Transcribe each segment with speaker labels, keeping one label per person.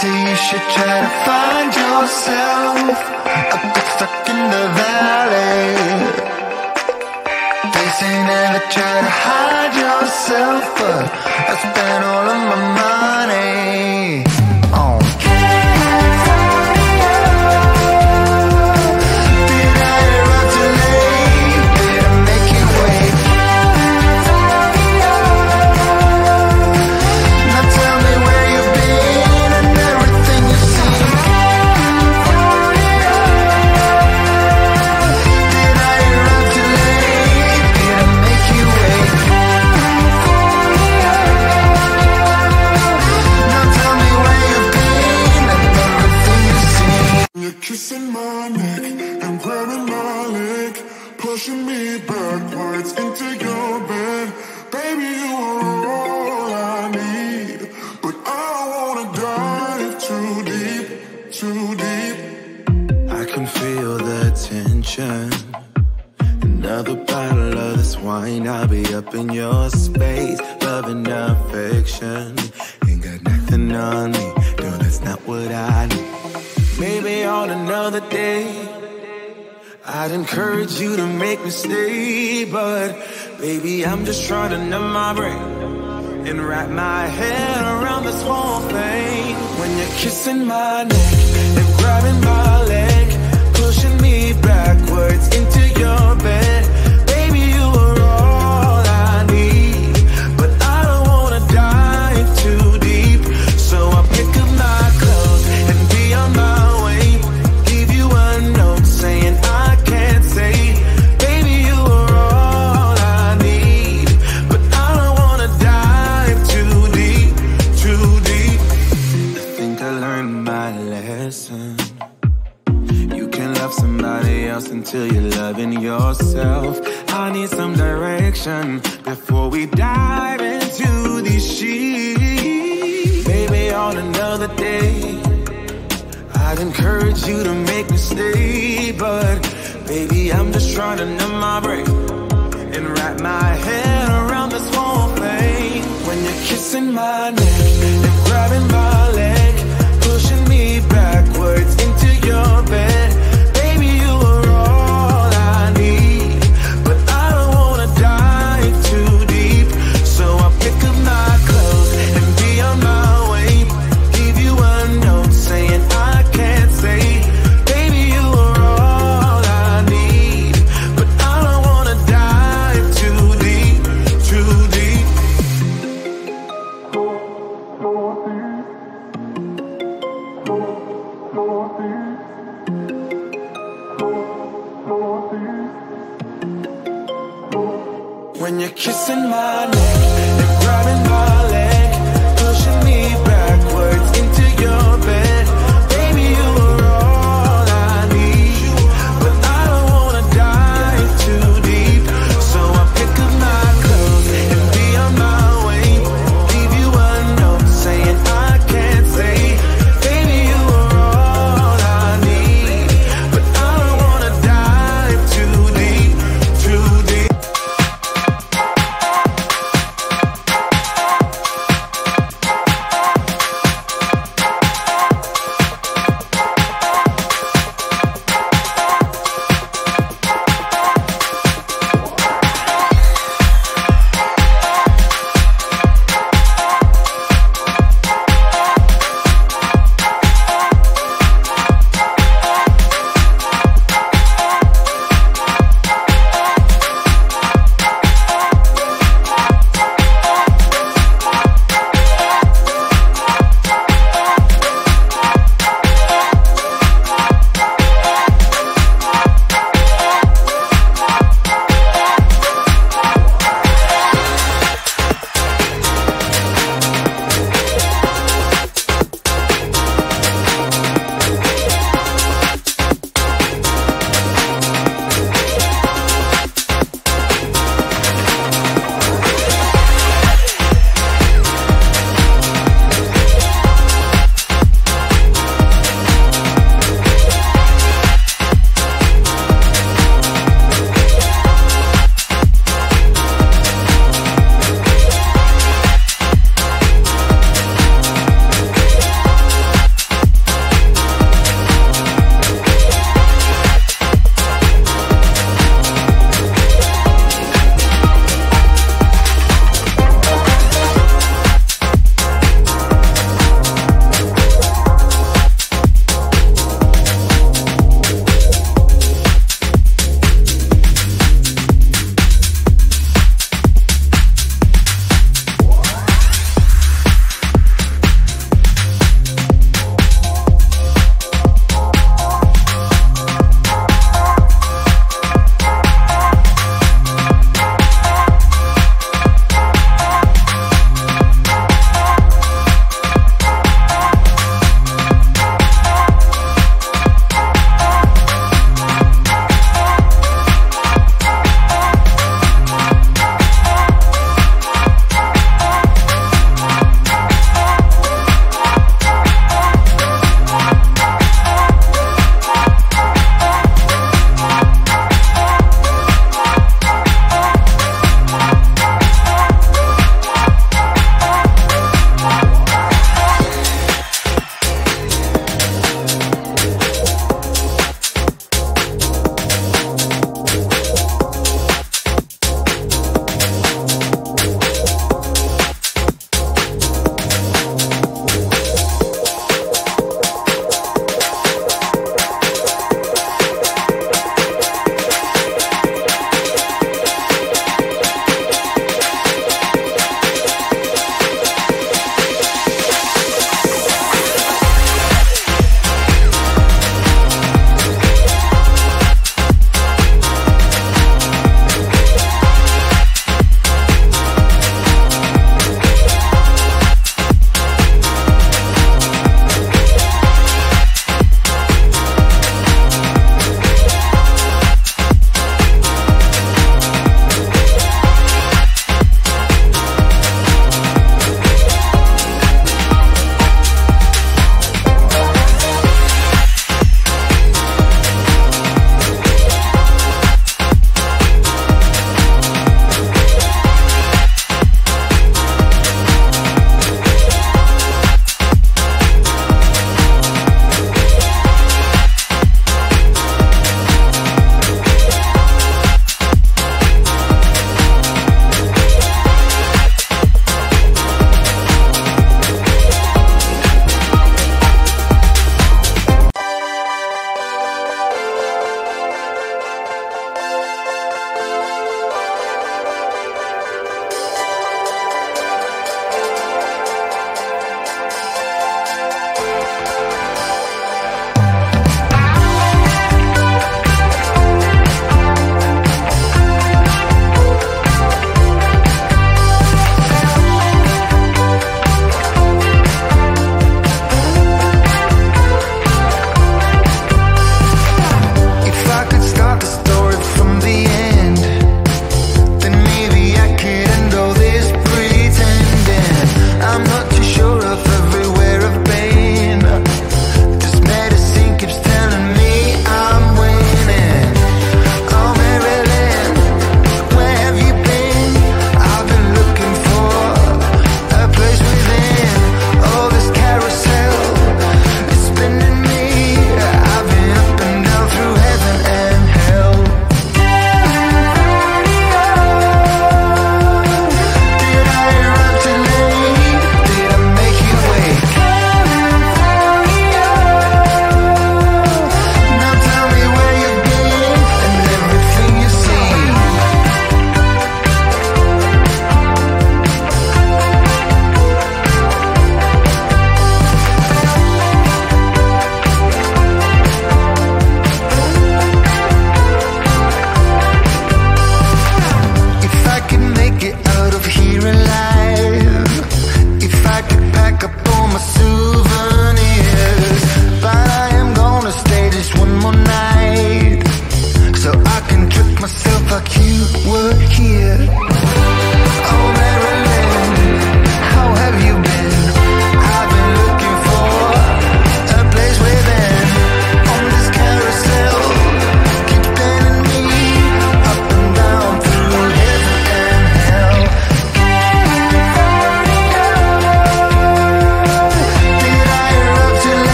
Speaker 1: say you should try to find yourself a bit stuck in the valley. They say never try to hide yourself, but I spent all of my money on
Speaker 2: kissing my neck and grabbing my leg, pushing me backwards into your bed. Baby, you are all I need, but I don't wanna dive too deep, too deep.
Speaker 1: I can feel the tension. Another bottle of this wine, I'll be up in your space, loving affection. Ain't got nothing on me, no, that's not what I need. Maybe on another day I'd encourage you to make me stay, but baby, I'm just trying to numb my brain and wrap my head around this whole thing. When you're kissing my neck and grabbing my leg, pushing me backwards into your bed. Baby, you are all I need, but I don't wanna dive too deep. So I pick up my clothes and be on my saying I can't say, baby, you are all I need, but I don't wanna dive too deep, too deep. I think I learned my lesson. You can love somebody else until you're loving yourself. I need some direction before we dive into these sheets. Maybe on another day I'd encourage you to make me stay, but baby, I'm just trying to numb my brain and wrap my head around this whole thing. When you're kissing my neck and grabbing my leg, pushing me backwards into your bed. Baby, you are all I need, but I don't wanna dive too deep. So I pick up my clothes and be on my way, leave you a note saying I can't say, baby, you are all I need, but I don't wanna dive too deep, too deep. When you're kissing my neck and grabbing my leg, pushing me backwards into your bed. Baby, you are all I need, but I don't wanna dive too deep. So I pick up my clothes and be on my way, leave you a note saying I can't say, baby, you are all I need, but I don't wanna dive too deep, too deep.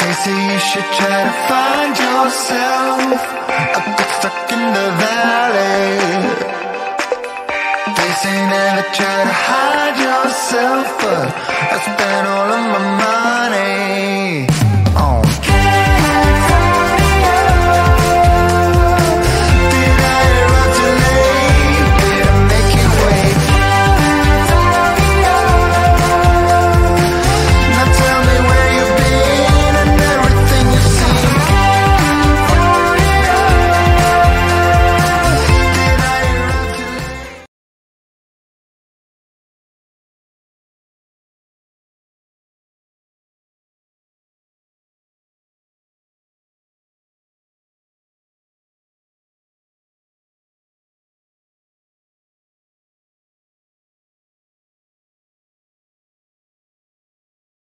Speaker 1: They say you should try to find yourself. I got stuck in the valley. They say never try to hide yourself, but that's bad.